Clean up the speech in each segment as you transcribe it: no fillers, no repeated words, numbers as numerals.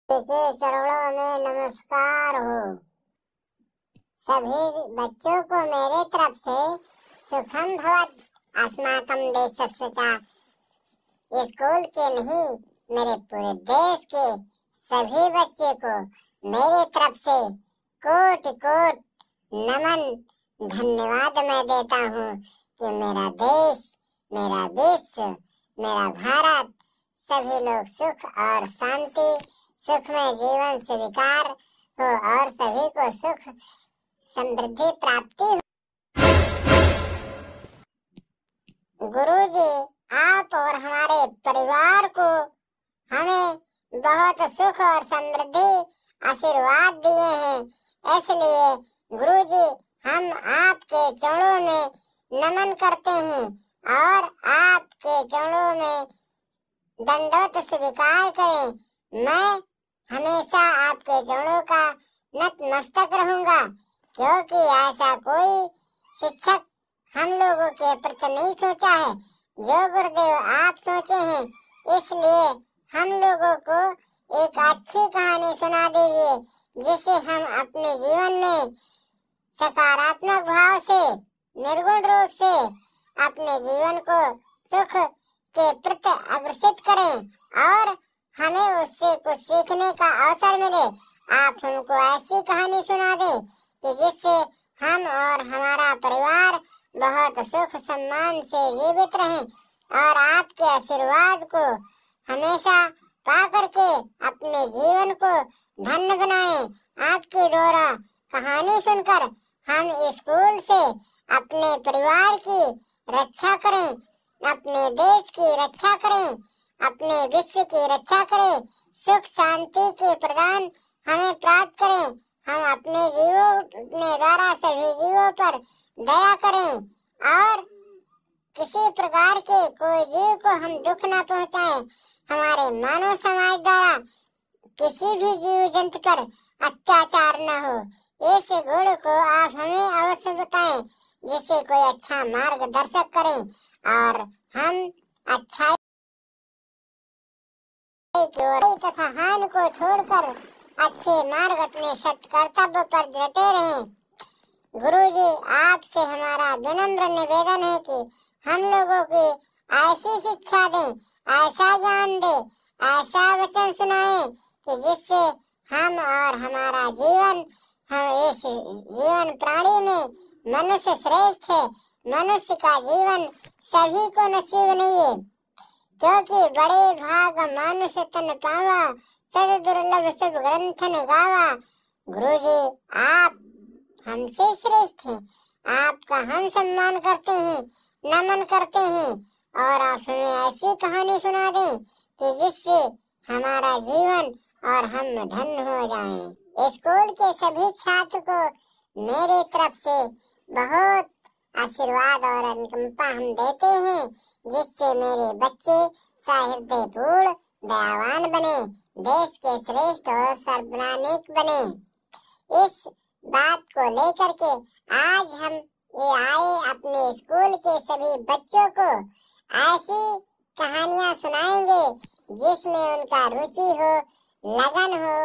के चरणों में नमस्कार हो। सभी बच्चों को मेरे तरफ से सुखम भवत अस्माकं देशस्य च। स्कूल के नहीं, मेरे पूरे देश के सभी बच्चे को मेरे तरफ से कोट कोट नमन धन्यवाद मैं देता हूँ कि मेरा देश, मेरा विश्व, मेरा भारत, सभी लोग सुख और शांति, सुखमय जीवन स्वीकार हो और सभी को सुख समृद्धि प्राप्ति हो। गुरुजी, आप और हमारे परिवार को हमें बहुत सुख और समृद्धि आशीर्वाद दिए हैं, इसलिए गुरुजी हम आपके चरणों में नमन करते हैं और आपके चरणों में दंडवत स्वीकार करें। मैं हमेशा आपके चरणों का नतमस्तक रहूंगा, क्योंकि ऐसा कोई शिक्षक हम लोगों के प्रति नहीं सोचा है जो गुरुदेव आप सोचे हैं। इसलिए हम लोगों को एक अच्छी कहानी सुना दीजिए, जिसे हम अपने जीवन में सकारात्मक भाव से, निर्गुण रूप से अपने जीवन को सुख के प्रति अग्रसित करें और हमें उससे कुछ सीखने का अवसर मिले। आप हमको ऐसी कहानी सुना दें कि जिससे हम और हमारा परिवार बहुत सुख सम्मान से जीवित रहें और आपके आशीर्वाद को हमेशा पा करके अपने जीवन को धन्य बनाएं। आपके द्वारा कहानी सुनकर हम स्कूल से अपने परिवार की रक्षा करें, अपने देश की रक्षा करें, अपने विश्व की रक्षा करें, सुख शांति के प्रदान हमें प्राप्त करें। हम अपने द्वारा सभी जीवों पर दया करें और किसी प्रकार के कोई जीव को हम दुख न पहुंचाएं। हमारे मानव समाज द्वारा किसी भी जीव जंतु पर अत्याचार न हो, इस गुण को आप हमें अवश्य बताएं, जिससे कोई अच्छा मार्गदर्शक करें और हम अच्छाई की ओर तथा हानि को छोड़कर अच्छे मार्ग अपने सत्य कर्तव्य पर डटे रहें। गुरुजी, आपसे हमारा विनम्र निवेदन है कि हम लोगों की ऐसी शिक्षा दें, ऐसा ज्ञान दें, ऐसा वचन सुनाएं कि जिससे हम और हमारा जीवन, हम इस जीवन प्राणी में मनुष्य श्रेष्ठ है। मनुष्य का जीवन सभी को नसीब नहीं है, क्योंकि बड़े भाग मानुष तन पावा, सद दुर्लभ सब ग्रंथन गावा। गुरुजी, आप हमसे श्रेष्ठ हैं, आपका हम सम्मान करते हैं, नमन करते हैं और आप हमें ऐसी कहानी सुना दें कि जिससे हमारा जीवन और हम धन्य हो जाएं। स्कूल के सभी छात्र को मेरे तरफ से बहुत आशीर्वाद और अनुकंपा हम देते हैं, जिससे मेरे बच्चे सहृदयपूर्ण दयावान बने, देश के श्रेष्ठ और सर्वनायक बने। इस बात को लेकर के आज हम ये आए अपने स्कूल के सभी बच्चों को ऐसी कहानियां सुनाएंगे जिसमें उनका रुचि हो, लगन हो,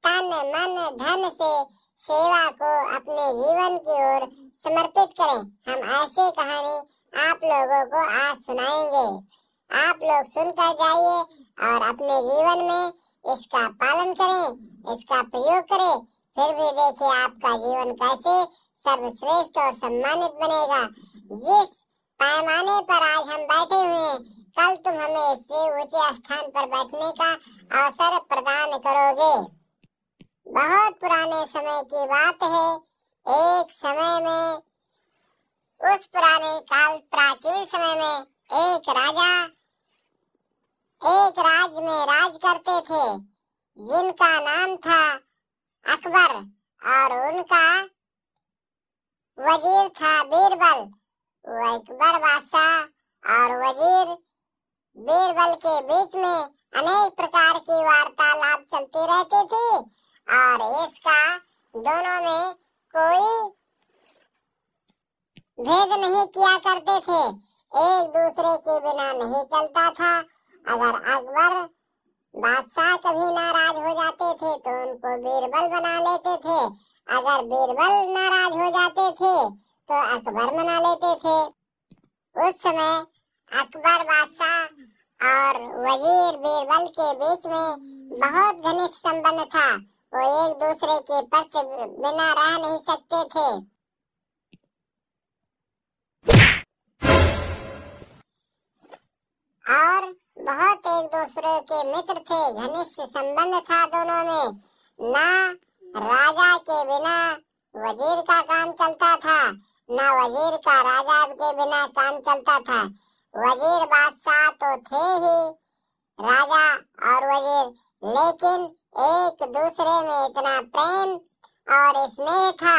तन मन धन से सेवा को अपने जीवन की ओर समर्पित करें। हम ऐसे कहानी आप लोगों को आज सुनाएंगे। आप लोग सुनकर जाइए और अपने जीवन में इसका पालन करें, इसका प्रयोग करें। फिर भी देखिए आपका जीवन कैसे सर्वश्रेष्ठ और सम्मानित बनेगा। जिस पैमाने पर आज हम बैठे हुए हैं, कल तुम हमें इससे ऊंचे स्थान पर बैठने का अवसर प्रदान करोगे। बहुत पुराने समय की बात है। एक समय में, उस पुराने काल प्राचीन समय में एक राजा एक राज्य में राज करते थे, जिनका नाम था अकबर और उनका वजीर था बीरबल। वो अकबर बादशाह और वजीर बीरबल के बीच में अनेक प्रकार की वार्तालाप चलती रहती थी और इसका दोनों में कोई भेद नहीं किया करते थे, एक दूसरे के बिना नहीं चलता था। अगर अकबर बादशाह कभी नाराज हो जाते थे तो उनको बीरबल बना लेते थे। अगर बीरबल नाराज हो जाते थे तो अकबर बना लेते थे। उस समय अकबर बादशाह और वजीर बीरबल के बीच में बहुत घनिष्ठ संबंध था। वो एक दूसरे के पक्ष बिना रह नहीं सकते थे। और बहुत एक दूसरे के मित्र थे, घनिष्ठ संबंध था दोनों में। ना राजा के बिना वजीर का काम चलता था, ना वजीर का राजा के बिना काम चलता था। वजीर बादशाह तो थे ही, राजा और वजीर, लेकिन एक दूसरे में इतना प्रेम और स्नेह था,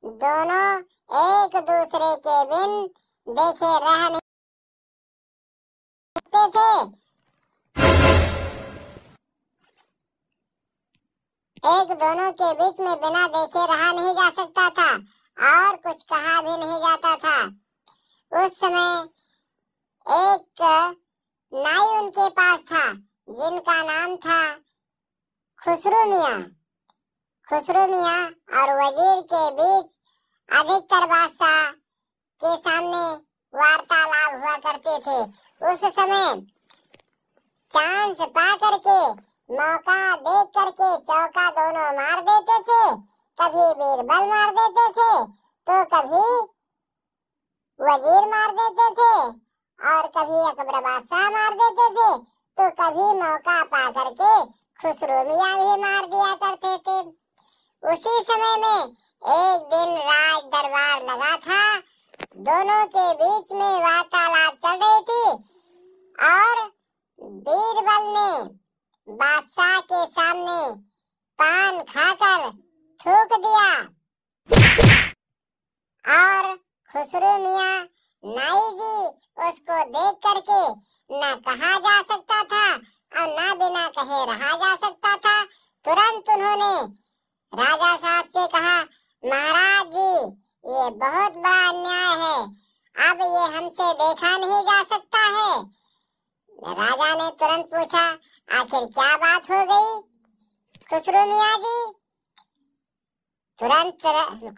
दोनों एक दूसरे के बिन देखे रह नहीं सकते थे। एक दोनों के बीच में बिना देखे रहा नहीं जा सकता था और कुछ कहा भी नहीं जाता था। उस समय एक नाई उनके पास था जिनका नाम था खुसरू मियाँ। खुसरू मियाँ और वजीर के बीच अधिकतर बादशाह के सामने वार्तालाप हुआ करते थे। उस समय चांस पा करके, मौका देख करके चौका दोनों मार देते थे। कभी बीरबल मार देते थे तो कभी वजीर मार देते थे और कभी अकबर बादशाह मार देते थे तो कभी मौका पा करके खुसरू मियाँ भी मार दिया करते थे। उसी समय में एक दिन राज दरबार लगा था, दोनों के बीच में वार्तालाप चल रही थी और बीरबल ने बादशाह के सामने पान खाकर थूक दिया और खुसरू मियाँ नाई जी उसको देख करके न कहा जा सकता था और न बिना कहे रहा जा सकता था। तुरंत उन्होंने राजा साहब से कहा, महाराज जी ये बहुत बड़ा अन्याय है, अब ये हमसे देखा नहीं जा सकता है। राजा ने तुरंत पूछा, आखिर क्या बात हो गई खुसरू मियाँ जी? तुरंत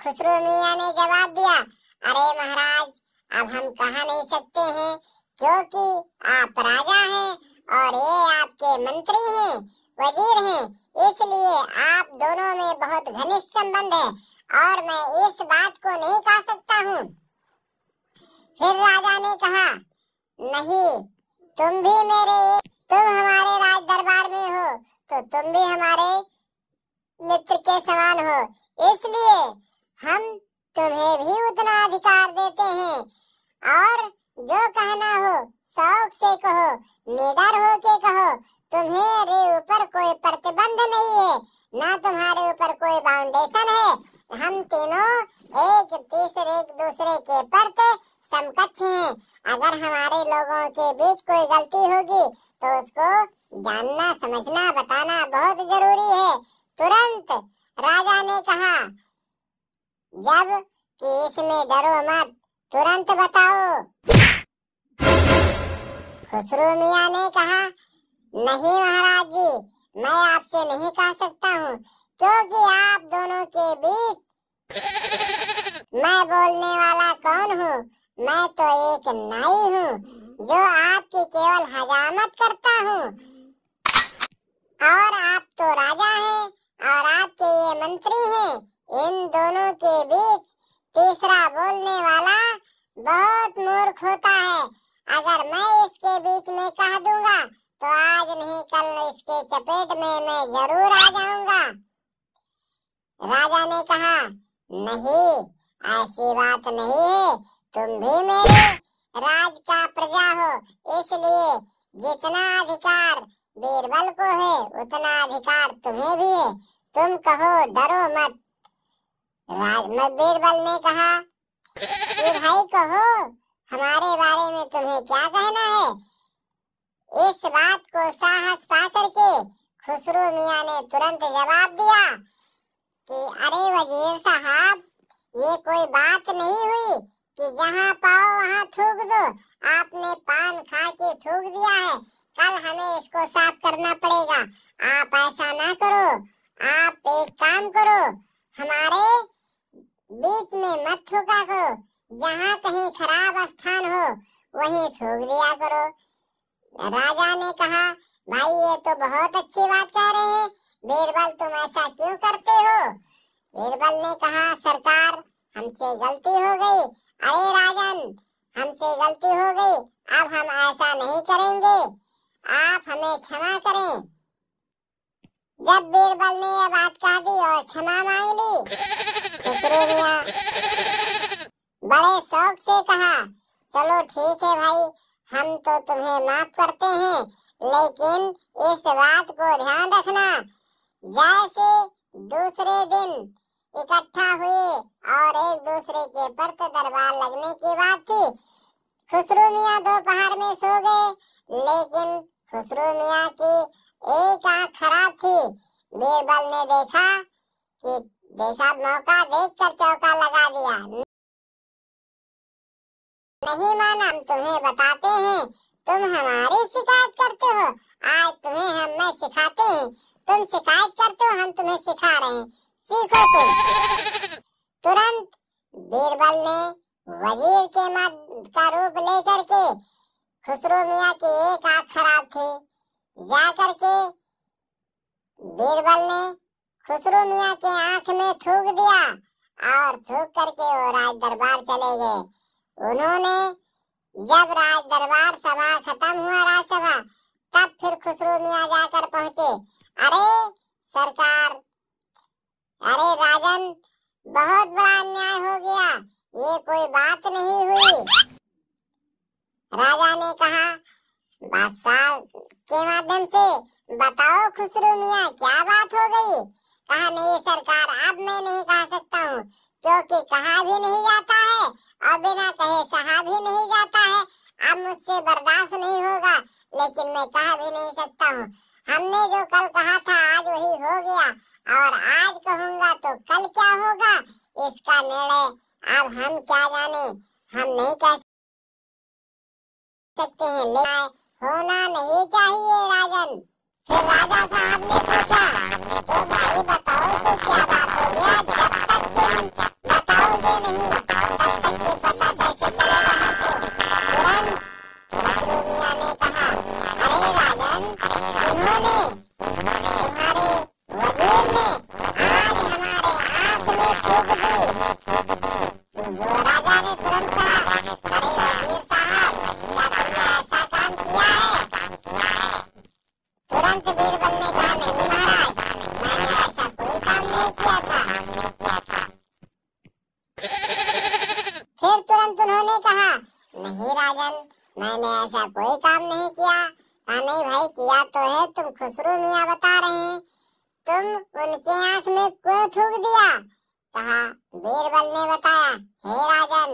खुसरू मियाँ ने जवाब दिया, अरे महाराज अब हम कहा नहीं सकते हैं क्योंकि आप राजा हैं और ये आपके मंत्री हैं, वजीर हैं, इसलिए आप दोनों में बहुत घनिष्ठ संबंध है और मैं इस बात को नहीं कह सकता हूँ। फिर राजा ने कहा, नहीं, तुम हमारे राज दरबार में हो तो तुम भी हमारे मित्र के समान हो, इसलिए हम तुम्हें भी उतना अधिकार देते हैं और जो कहना हो शौक से कहो, निडर हो के कहो, तुम्हारे ऊपर कोई प्रतिबंध नहीं है, ना तुम्हारे ऊपर कोई बाउंडेशन है। हम तीनों एक दूसरे के प्रति समकक्ष हैं। अगर हमारे लोगों के बीच कोई गलती होगी तो उसको जानना, समझना, बताना बहुत जरूरी है। तुरंत राजा ने कहा, जब कि इसमें डरो मत, तुरंत बताओ। खुसरू मियाँ ने कहा, नहीं महाराज जी, मैं आपसे नहीं कह सकता हूँ क्योंकि आप दोनों के बीच मैं बोलने वाला कौन हूँ? मैं तो एक नाई हूँ जो आपकी केवल हजामत करता हूँ और आप तो राजा हैं और आपके ये मंत्री हैं। इन दोनों के बीच तीसरा बोलने वाला बहुत मूर्ख होता है। अगर मैं इसके बीच में कह दूंगा तो आज नहीं कल इसके चपेट में मैं जरूर आ जाऊंगा। राजा ने कहा, नहीं, ऐसी बात नहीं है, तुम भी मेरे राज का प्रजा हो, इसलिए जितना अधिकार बीरबल को है उतना अधिकार तुम्हें भी है, तुम कहो डरो मत। बीरबल ने कहा कि भाई कहो, हमारे बारे में तुम्हें क्या कहना है? इस बात को साहस पा करके खुसरू मियाँ ने तुरंत जवाब दिया कि अरे वजीर साहब, ये कोई बात नहीं हुई कि जहाँ पाओ वहाँ थूक दो। आपने पान खा के थूक दिया है, कल हमें इसको साफ करना पड़ेगा। आप ऐसा ना करो, आप एक काम करो, हमारे बीच में मत थूका करो, जहाँ कहीं खराब स्थान हो वहीं थूक दिया करो। राजा ने कहा, भाई ये तो बहुत अच्छी बात कह रहे हैं, बीरबल तुम ऐसा क्यों करते हो? बीरबल ने कहा, सरकार हमसे गलती हो गई। अरे राजन, हमसे गलती हो गई, अब हम ऐसा नहीं करेंगे, आप हमें क्षमा करें। जब बीरबल ने यह बात कह दी और क्षमा मांग ली, खुसरो मियां बड़े शौक से कहा, चलो ठीक है भाई, हम तो तुम्हें माफ करते हैं, लेकिन इस बात को ध्यान रखना, जैसे दूसरे दिन इकट्ठा हुए और एक दूसरे के परत दरबार लगने की बात थी। खुसरो मियां दोपहर में सो गए, लेकिन खुसरो मियां की एक आंख खराब थी। बीरबल ने देखा मौका देखकर चौका लगा दिया। नहीं माना, हम तुम्हें बताते हैं, तुम हमारी शिकायत करते हो, आज तुम्हें हम सिखाते हैं, तुम शिकायत करते हो, हम तुम्हें सिखा रहे हैं, सीखो तुम। तुरंत बीरबल ने वजीर के मद का रूप लेकर के, खुसरो मियां की एक आंख खराब थी, जाकर के बीरबल ने खुसरो मियां के आंख में थूक दिया और थूक करके वो राज दरबार चले गए। उन्होंने जब राज दरबार सभा खत्म हुआ, राजसभा, तब फिर खुसरो मियां जाकर पहुंचे। अरे सरकार, अरे राजन, बहुत बड़ा अन्याय हो गया, ये कोई बात नहीं हुई। राजा ने कहा, बादशाह के माध्यम से बताओ खुसरो मियां, क्या बात हो गई? कहा, नहीं सरकार, अब मैं नहीं कह सकता हूँ, क्योंकि कहा भी नहीं जाता है और बिना कहे सहा भी नहीं जाता है। अब मुझसे बर्दाश्त नहीं होगा, लेकिन मैं कह भी नहीं सकता हूँ। हमने जो कल कहा था आज वही हो गया, और आज कहूँगा तो कल क्या होगा, इसका निर्णय अब हम क्या जाने, हम नहीं कह सकते हैं, लेकिन होना नहीं चाहिए राजन। फिर राजा साहब ने पूछा, तो भाई बताओ तो क्या बात हो गया, जब तक तुम बताओगे नहीं तब तक ये पता कैसे चलेगा हमको? तुरंत खुसरो मियां ने कहा, अरे राजन, इन्होंने, तुम्हारे वजीर ने आज हमारे आंख में थूक दी। वो राजा ने तुरंत कहा, अरे वजीर साहब, क्या तुमने ऐसा काम किया है? तुरंत बीरबल ने कहा, नहीं महाराज, मैंने ऐसा कोई काम नहीं किया था। फिर तुरंत उन्होंने कहा, नहीं राजन, मैंने ऐसा कोई काम नहीं किया। कहा, नहीं भाई, किया तो है, तुम खुसरो मियां बता रहे हैं, तुम उनके आंख में क्यों थूक दिया? कहा, बीरबल ने बताया, हे राजन,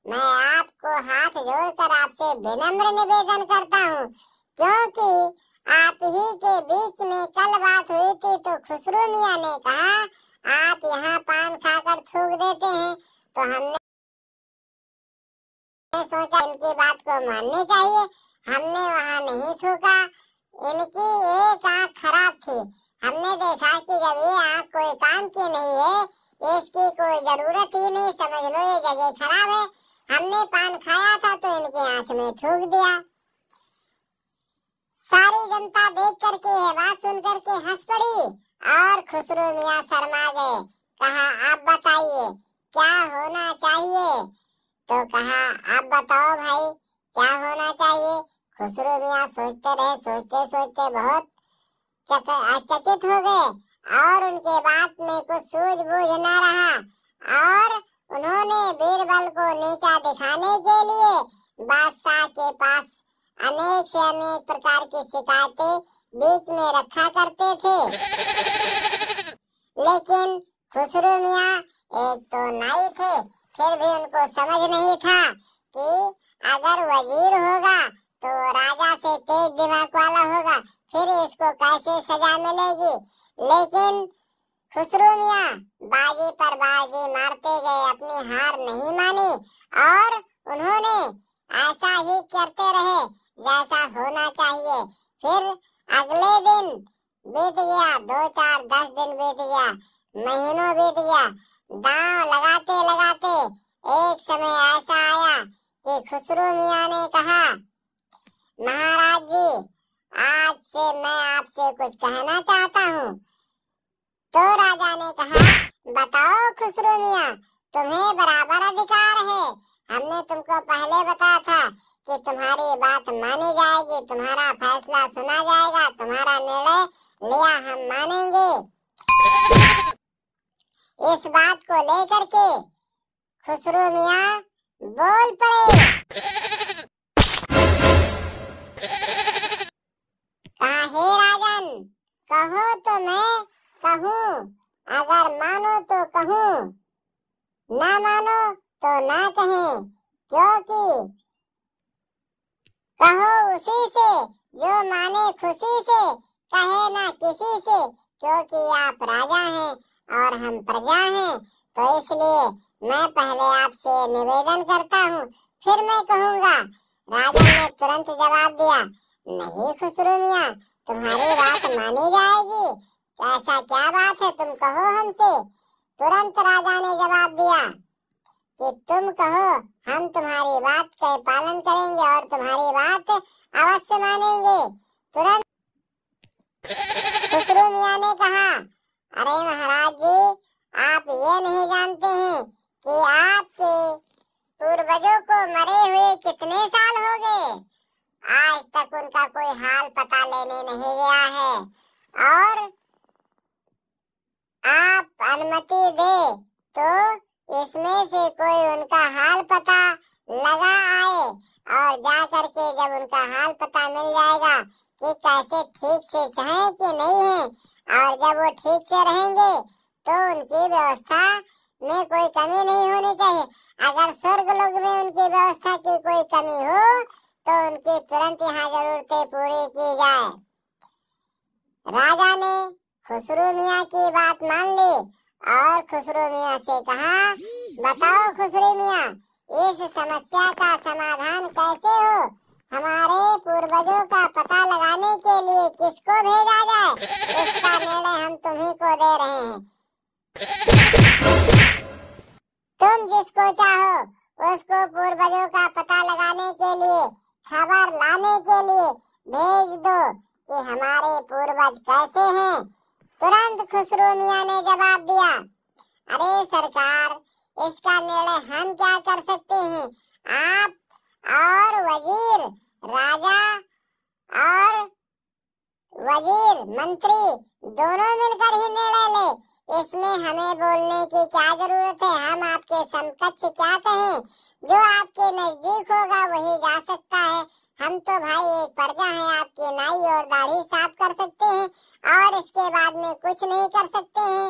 मैं आपको हाथ जोड़कर आपसे विनम्र निवेदन करता हूँ, क्योंकि आप ही के बीच में कल बात हुई थी, तो खुसरो मियां ने कहा, आप यहाँ पान खाकर थूक देते हैं, तो हमने सोचा इनकी बात को माननी चाहिए, हमने वहाँ नहीं थूका। इनकी एक आंख खराब थी, हमने देखा कि जब ये आंख कोई काम की नहीं है, इसकी कोई जरूरत ही नहीं, समझ लो ये जगह खराब है, हमने पान खाया था तो इनकी आंख में थूक दिया। सारी जनता देख करके यह बात सुन करके हंस पड़ी और खुसरो मियां शर्मा गए। कहा, अब बताइए क्या होना चाहिए? तो कहा, अब बताओ भाई, क्या होना चाहिए? खुसरो मियां सोचते रहे, सोचते सोचते बहुत चकित हो गए और उनके बात में कुछ सूझबूझ न रहा, और उन्होंने बीरबल को नीचा दिखाने के लिए बादशाह के पास अनेक से अनेक प्रकार की शिकायतें बीच में रखा करते थे। लेकिन खुसरो मियां एक तो नाई थे, फिर भी उनको समझ नहीं था कि अगर वजीर होगा तो राजा से तेज दिमाग वाला होगा, फिर इसको कैसे सजा मिलेगी। लेकिन खुसरो मियां बाजी पर बाजी मारते गए, अपनी हार नहीं मानी और उन्होंने ऐसा ही करते रहे जैसा होना चाहिए। फिर अगले दिन बीत गया, 2 4 10 दिन बीत गया, महीनों बीत गया। दांव लगाते लगाते एक समय ऐसा आया कि खुसरो मियाँ ने कहा, महाराज जी, आज से मैं आपसे कुछ कहना चाहता हूँ। तो राजा ने कहा, बताओ खुसरो मियाँ, तुम्हें बराबर अधिकार है। हमने तुमको पहले बताया था कि तुम्हारी बात मानी जाएगी, तुम्हारा फैसला सुना जाएगा, तुम्हारा निर्णय लिया हम मानेंगे। इस बात को लेकर के खुसरो मियाँ बोल पड़े। कहा, हे राजन, कहो तो मैं कहूँ, अगर मानो तो कहूँ, ना मानो तो ना कहें, क्योंकि कहो उसी से जो माने खुशी से, कहे ना किसी से, क्योंकि आप राजा हैं और हम प्रजा हैं। तो इसलिए मैं पहले आपसे निवेदन करता हूँ, फिर मैं कहूँगा। राजा ने तुरंत जवाब दिया, नहीं खुसरो मियाँ, तुम्हारी बात मानी जाएगी। ऐसा क्या बात है, तुम कहो हमसे। तुरंत राजा ने जवाब दिया कि तुम कहो, हम तुम्हारी बात का पालन करेंगे और तुम्हारी बात अवश्य मानेंगे। तुरंत खुसरो मियाँ ने कहा, अरे महाराज जी, आप ये नहीं जानते हैं कि आपके पूर्वजों को मरे हुए कितने साल हो गए। आज तक उनका कोई हाल पता लेने नहीं गया है, और आप अनुमति दे तो इसमें से कोई उनका हाल पता लगा आए, और जा करके जब उनका हाल पता मिल जाएगा कि कैसे ठीक से हैं कि नहीं है, और जब वो ठीक से रहेंगे तो उनकी व्यवस्था में कोई कमी नहीं होनी चाहिए। अगर स्वर्ग लोक में उनकी व्यवस्था की कोई कमी हो तो उनकी तुरंत यहाँ जरूरतें पूरी की जाए। राजा ने खुसरो मियाँ की बात मान ली और खुसरो मियाँ से कहा, बताओ खुसरो मियाँ, इस समस्या का समाधान कैसे हो। हमारे पूर्वजों का पता लगाने के लिए किसको भेजा जाए, इसका निर्णय हम तुम्ही को दे रहे हैं। तुम जिसको चाहो उसको पूर्वजों का पता लगाने के लिए, खबर लाने के लिए भेज दो कि हमारे पूर्वज कैसे हैं। तुरंत खुसरो मियाँ ने जवाब दिया, अरे सरकार, इसका निर्णय हम क्या कर सकते हैं। आप और वजीर, राजा और वजीर मंत्री दोनों मिलकर ही निर्णय ले। इसमें हमें बोलने की क्या जरूरत है। हम आपके समकक्ष क्या कहें। जो आपके नजदीक होगा वही जा सकता है। हम तो भाई एक प्रजा हैं, आपकी नाई और दाढ़ी साफ कर सकते हैं और इसके बाद में कुछ नहीं कर सकते हैं।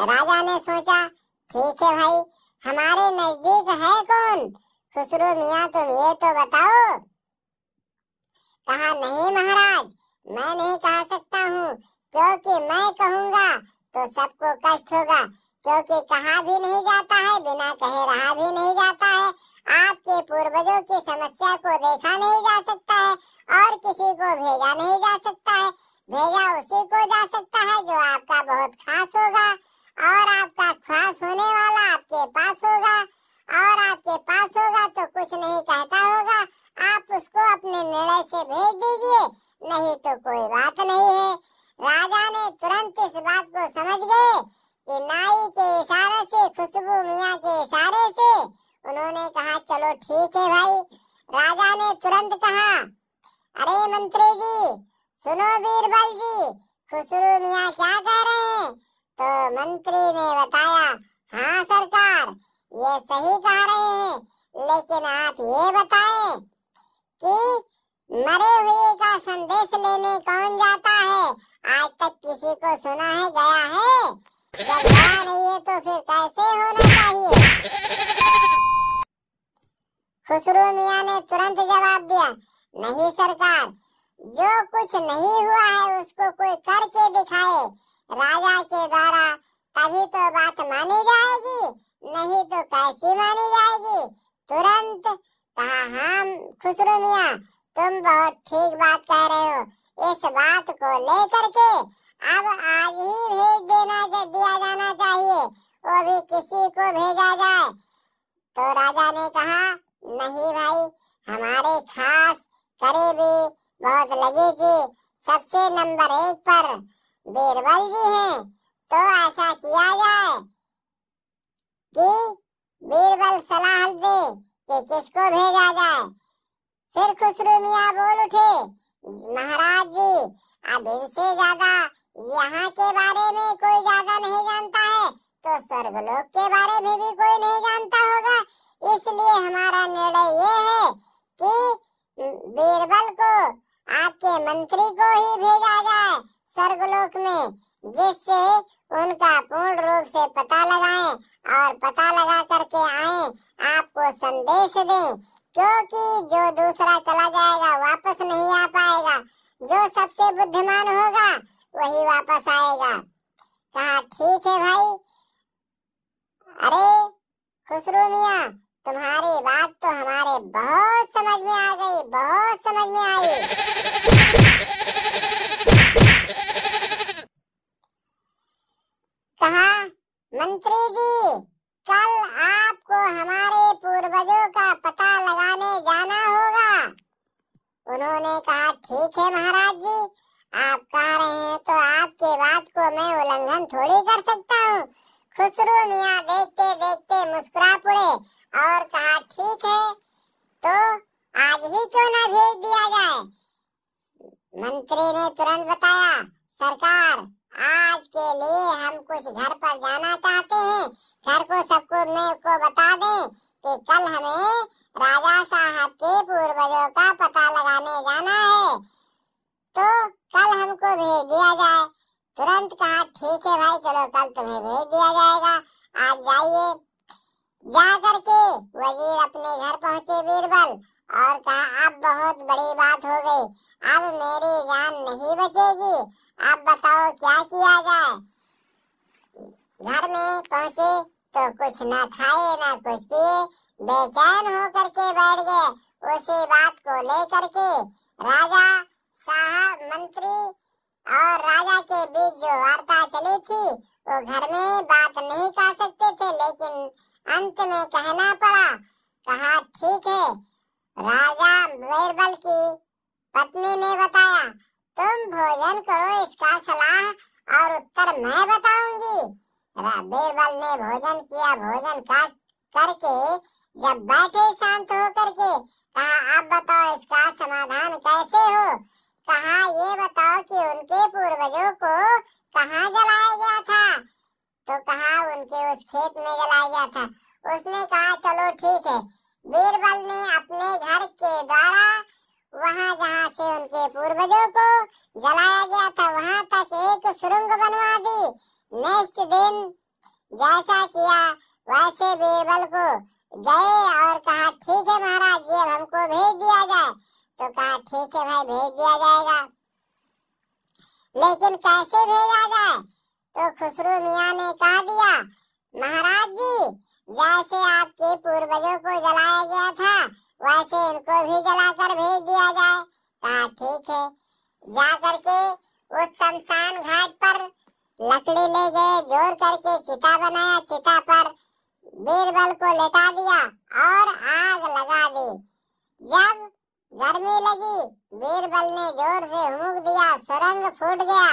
राजा ने सोचा, ठीक है भाई, हमारे नजदीक है कौन। खुसरो मियाँ, तुम ये तो बताओ। कहा, नहीं महाराज, मैं नहीं कह सकता हूँ, क्योंकि मैं कहूँगा तो सबको कष्ट होगा, क्योंकि कहा भी नहीं जाता है, बिना कहे रहा भी नहीं जाता है। आपके पूर्वजों की समस्या को देखा नहीं जा सकता है और किसी को भेजा नहीं जा सकता है। भेजा उसी को जा सकता है जो आपका बहुत खास होगा, और आपका खास होने वाला आपके पास होगा, और आपके पास होगा तो कुछ नहीं कहता होगा। आप उसको अपने निर्णय से भेज दीजिए, नहीं तो कोई बात नहीं है। राजा ने तुरंत इस बात को समझ गए कि नाई के इशारे से, खुशबू मियाँ के इशारे से उन्होंने कहा, चलो ठीक है भाई। राजा ने तुरंत कहा, अरे मंत्री जी सुनो, बीरबल जी, खुसरो मियाँ क्या कह रहे हैं। तो मंत्री ने बताया, हाँ सरकार, ये सही कह रहे हैं, लेकिन आप ये बताएं कि मरे हुए का संदेश लेने कौन जाता है। आज तक किसी को सुना है गया है। जब गया नहीं है तो फिर कैसे होना चाहिए। खुसरो मियाँ ने तुरंत जवाब दिया, नहीं सरकार, जो कुछ नहीं हुआ है उसको कोई करके दिखाए राजा के द्वारा, तभी तो बात मानी जाएगी, नहीं तो कैसी मानी जाएगी। तुरंत कहा, हाँ खुसरो मियाँ, तुम बहुत ठीक बात कह रहे हो। इस बात को लेकर के अब आज ही दिया जाना चाहिए, वो भी किसी को भेजा जाए। तो राजा ने कहा, नहीं भाई, हमारे खास करीबी बहुत लगे जी सबसे नंबर 1 पर बीरबल जी हैं, तो ऐसा किया जाए कि बीरबल सलाह दे कि किसको भेजा जाए। फिर खुसरो मियाँ बोल उठे, महाराज जी, अब इनसे ज्यादा यहाँ के बारे में कोई ज्यादा नहीं जानता है, तो स्वर्गलोक के बारे में भी कोई नहीं जानता होगा, इसलिए हमारा निर्णय ये है कि बीरबल को, आपके मंत्री को ही भेजा जाए स्वर्गलोक में, जिससे उनका पूर्ण रूप से पता लगाएं और पता लगा करके आए, आपको संदेश दें, क्योंकि जो दूसरा चला जाएगा वापस नहीं आ पाएगा, जो सबसे बुद्धिमान होगा वही वापस आएगा। कहा, ठीक है भाई। अरे खुसरो मियाँ, तुम्हारी बात तो हमारे बहुत समझ में आ गई, बहुत समझ में आई। कहा, मंत्री जी, कल आपको हमारे पूर्वजों का पता लगाने जाना होगा। उन्होंने कहा, ठीक है महाराज जी, आप कह रहे हैं तो आपके बात को मैं उल्लंघन थोड़ी कर सकता हूँ। खुसरो मियाँ देखते देखते मुस्कुरा पड़े और कहा, ठीक है, तो आज ही क्यों ना भेज दिया जाए। मंत्री ने तुरंत बताया, सरकार, आज के लिए हम कुछ घर पर जाना चाहते हैं, घर को सबको मेरे को बता दें कि कल हमें राजा साहब के पूर्वजों का पता लगाने जाना है, तो कल हमको भेज दिया जाए। तुरंत कहा, ठीक है भाई, चलो कल तुम्हें भेज दिया जाएगा, आज जाइए। जा करके वजीर अपने घर पहुंचे बीरबल और कहा, अब बहुत बड़ी बात हो गई, अब मेरी जान नहीं बचेगी, अब बताओ क्या किया जाए। घर में पहुंचे तो कुछ ना खाए ना कुछ पिए, बेचैन हो करके बैठ गए। उसी बात को लेकर के राजा साहब, मंत्री और राजा के बीच जो वार्ता चली थी, वो घर में बात नहीं कर सकते थे, लेकिन अंत में कहना पड़ा। कहा, ठीक है। राजा बीरबल की पत्नी ने बताया, तुम भोजन करो, इसका सलाह और उत्तर मैं बताऊंगी। बीरबल ने भोजन किया, भोजन करके जब बैठे शांत हो करके, कहा, अब बताओ इसका समाधान कैसे हो। कहा, ये बताओ कि उनके पूर्वजों को कहाँ जलाया गया था। तो कहा, उनके उस खेत में जलाया गया था। उसने कहा, चलो ठीक है। बीरबल ने अपने घर के द्वारा वहाँ जहाँ से उनके पूर्वजों को जलाया गया था वहाँ तक एक सुरंग बनवा दी। नेक्स्ट दिन जैसा किया वैसे बीरबल को गए और कहा, ठीक है महाराज जी, अब हमको भेज दिया जाए। तो कहा, ठीक है भाई, भेज दिया जाएगा, लेकिन कैसे भेजा जाए। तो खुसरो मियाँ ने कह दिया, महाराज जी, जैसे आपके पूर्वजों को जलाया गया था वैसे इनको भी जलाकर भेज दिया जाए। कहा, ठीक है। जा करके उस शमशान घाट पर लकड़ी ले गए, जोड़ करके चिता बनाया, चिता पर बीरबल को लेटा दिया और आग लगा दी। जब गर्मी लगी, बीरबल ने जोर से फूंक दिया, सुरंग फूट गया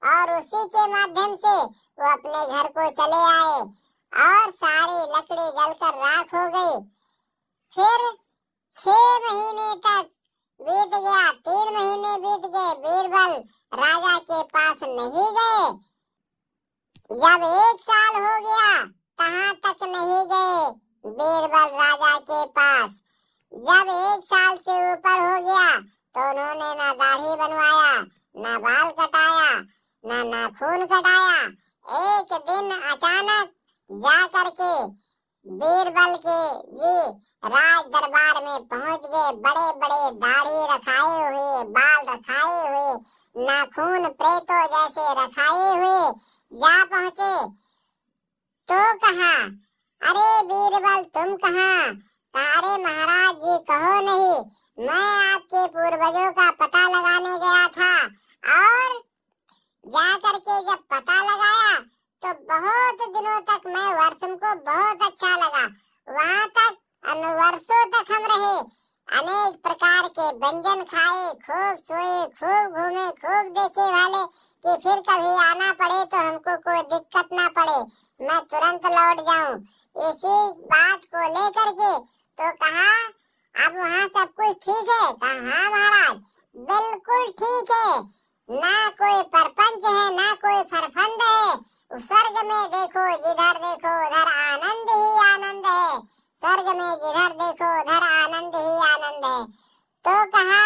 और उसी के माध्यम से वो अपने घर को चले आए और सारी लकड़ी जलकर राख हो गई। फिर 6 महीने तक बीत गया, 3 महीने बीत गए, बीरबल राजा के पास नहीं गए। जब 1 साल हो गया, कहाँ तक नहीं गए बीरबल राजा के पास। जब 1 साल से ऊपर हो गया तो उन्होंने ना दाढ़ी बनवाया, ना बाल कटाया, ना नाखून कटाया। एक दिन अचानक जा करके बीरबल के जी राज दरबार में पहुंच गए। बड़े बड़े दाढ़ी रखाए हुए, बाल रखाए हुए, नाखून प्रेतों जैसे रखाए हुए जा पहुंचे तो कहा, अरे बीरबल तुम कहाँ। अरे महाराज जी, कहो नहीं, मैं आपके पूर्वजों का पता लगाने गया था और जा करके जब पता लगाया तो बहुत दिनों तक मैं वर्षों को बहुत अच्छा लगा। वहां तक वर्षों तक हम रहे, अनेक प्रकार के व्यंजन खाए, खूब सोए, खूब घूमे, खूब देखे वाले कि फिर कभी आना पड़े तो हमको कोई दिक्कत ना पड़े, मैं तुरंत लौट जाऊं। इसी बात को लेकर के तो कहा अब वहाँ सब कुछ ठीक है? कहा हाँ महाराज बिल्कुल ठीक है, ना कोई परपंच है ना कोई फरफंद है। स्वर्ग में देखो जिधर देखो उधर आनंद ही आनंद है, स्वर्ग में जिधर देखो उधर आनंद ही आनंद है। तो कहा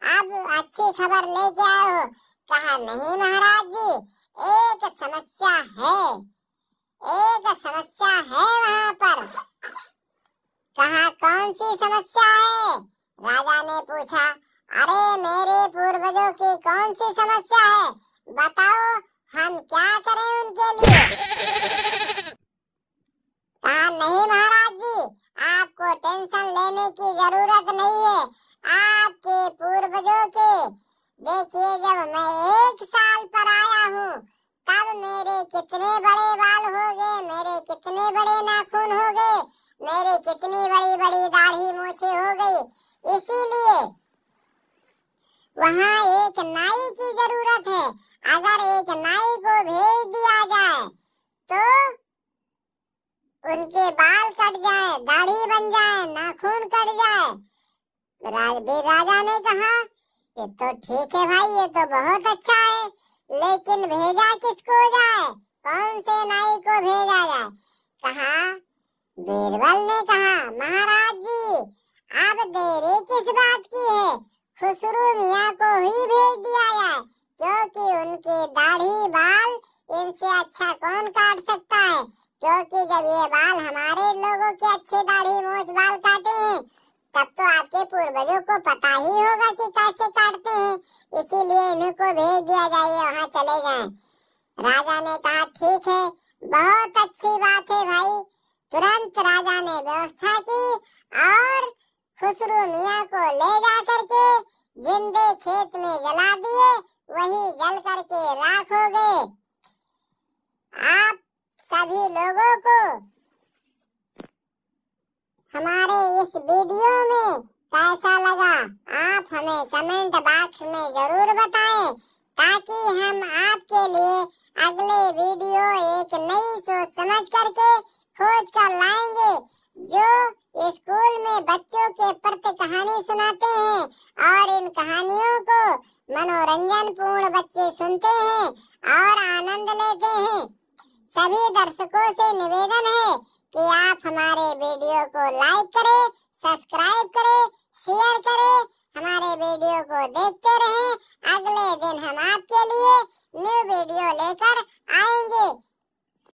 अब अच्छी खबर लेके आए हो? कहा नहीं महाराज जी, एक समस्या है, एक समस्या है वहाँ पर। कहा कौन सी समस्या है? राजा ने पूछा। अरे मेरे पूर्वजों की कौन सी समस्या है, बताओ हम क्या करें उनके लिए? कहा नहीं महाराज जी, आपको टेंशन लेने की जरूरत नहीं है। आपके पूर्वजों के देखिए जब मैं 1 साल पर आया हूँ तब मेरे कितने बड़े बाल हो गए, मेरे कितने बड़े नाखून हो गए, मेरी कितनी बड़ी बड़ी दाढ़ी मूछें हो गई। इसीलिए वहाँ एक नाई की जरूरत है। अगर एक नाई को भेज दिया जाए तो उनके बाल कट जाए, दाढ़ी बन जाए, नाखून कट जाए। राजा ने कहा ये तो ठीक है भाई, ये तो बहुत अच्छा है, लेकिन भेजा किसको जाए, कौन से नाई को भेजा जाए? कहा बीरबल ने कहा महाराज जी अब देरी किस बात की है, खुसरू मियाँ को ही भेज दिया जाए, क्योंकि उनकी दाढ़ी बाल इनसे अच्छा कौन काट सकता है। क्योंकि जब ये बाल हमारे लोगों के अच्छे दाढ़ी मूछ बाल काटे हैं तब तो आपके पूर्वजों को पता ही होगा कि कैसे काटते हैं, इसीलिए इनको भेज दिया जाए, वहाँ चले जाएं। राजा ने कहा ठीक है, बहुत अच्छी बात है भाई। तुरंत राजा ने व्यवस्था की और खुसरू मियाँ को ले जा करके जिंदे खेत में जला दिए, वही जल करके राख हो गए। आप सभी लोगों को हमारे इस वीडियो में कैसा लगा आप हमें कमेंट बॉक्स में जरूर बताएं, ताकि हम आपके लिए अगले वीडियो एक नई सोच समझ करके खोज कर लाएंगे, जो स्कूल में बच्चों के प्रति कहानी सुनाते हैं और इन कहानियों को मनोरंजन पूर्ण बच्चे सुनते हैं और आनंद लेते हैं। सभी दर्शकों से निवेदन है कि आप हमारे वीडियो को लाइक करें, सब्सक्राइब करें, शेयर करें, हमारे वीडियो को देखते रहें। अगले दिन हम आपके लिए न्यू वीडियो लेकर आएंगे।